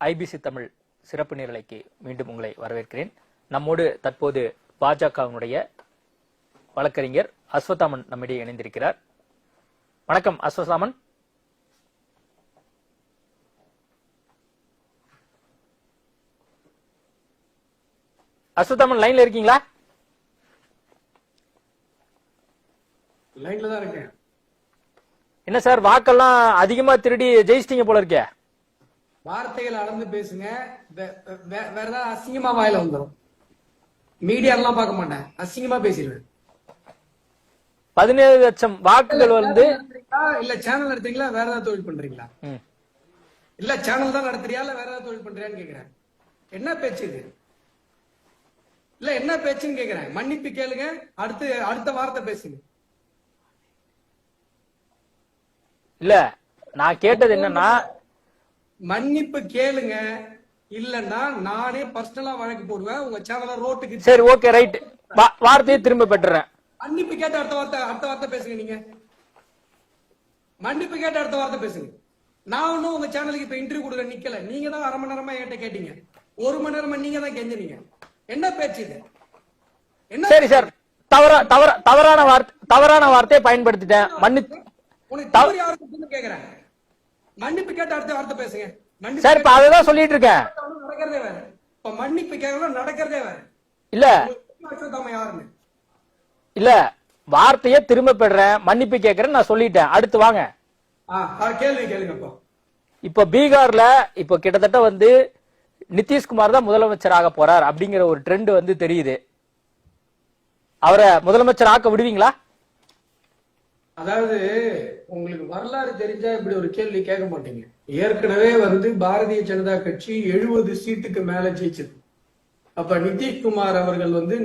IBC Tamil சிறப்பு நேரலைக்கு மீண்டும் உங்களை வரவேற்கிறேன். நம்மோடு தற்போது பாஜகவினுடைய வழக்கறிஞர் அஸ்வத்தாமன் நம்மிடையே இணைந்திருக்கிறார். வணக்கம் அஸ்வத்தாமன். அஸ்வத்தாமன் லைன்ல இருக்கீங்களா? லைன்ல தான் இருக்கேன். என்ன சார் வாக்கெல்லாம் அதிகமா திருடி ஜெயிச்சிட்டீங்க போல இருக்கே. வார்த்தைகள் அளந்து பேசுங்க. வேற ஏதாவது அசிங்கமா வாயில வந்துடும். மீடியா எல்லாம் பார்க்க மாட்டேன், அசிங்கமா பேசிடுவேன். 17 லட்சம் வாக்குகள் வந்து இல்ல சேனல் நடத்துறீங்களா, வேற ஏதாவது தொழில் பண்றீங்களா? இல்ல சேனல் தான் நடத்துறியா இல்ல வேற ஏதாவது தொழில் பண்றியான்னு கேக்குறேன். என்ன பேச்சு இது? இல்ல என்ன பேச்சுன்னு கேக்குறேன். மன்னிப்பு கேளுங்க, அடுத்த வார்த்தை பேசுங்க. இல்ல நான் கேட்டது என்னன்னா, மன்னிப்பு கேளுங்க, இல்லன்னா நானே பர்சனலா வழக்கு போடுவேன் உங்க சேனல ரோட்டுக்கு. சரி, ஓகே, ரைட். வார்த்தையை திரும்ப பெற்றுறேன். மன்னிப்பு கேட்ட அடுத்த வார்த்தை பேசுங்க. நீங்க மன்னிப்பு கேட்ட அடுத்த வார்த்தை பேசுங்க. நான் ஒன்னும் உங்க சேனலுக்கு இப்ப இன்டர்வியூ கொடுக்க நிக்கல. நீங்க தான் 1/2 மணி நேரமா என்கிட்ட கேட்டீங்க. 1 மணி நேரமா நீங்க தான் கெஞ்சினீங்க. என்ன பேச்சு இது? என்ன? சரி சார், தவறான வார்த்தையை பயன்படுத்திட்டேன். மன்னிப்பு கேக்குறேன். மன்னிப்பு கேட்ட அடுத்த வார்த்தை பேசுங்க. சார், இப்ப அததான் சொல்லிட்டு இருக்கேன். நடக்கிறதே வேற. இப்ப மன்னிப்பு கேட்கலாம், நடக்கிறதே வேற. இல்ல யாருன்னு இல்ல, வார்த்தையை திரும்ப பெறேன், மன்னிப்பு கேட்கறேன் நான் சொல்லிட்டேன். அடுத்து வாங்க, கேள்வி கேளுங்க. இப்ப பீகார்ல இப்ப கிட்டத்தட்ட வந்து நிதிஷ்குமார் தான் முதலமைச்சராக போறார் அப்படிங்கிற ஒரு ட்ரெண்ட் வந்து தெரியுது. அவரை முதலமைச்சர் ஆக்க விடுவீங்களா? அதாவது உங்களுக்கு வரலாறு தெரிஞ்சா இப்படி ஒரு கேள்வி கேட்க மாட்டீங்க. ஏற்கனவே வந்து பாரதிய ஜனதா கட்சி 70 சீட்டுக்கு மேல ஜெயிச்சது. அப்ப நிதிஷ்குமார் அவர்கள் வந்து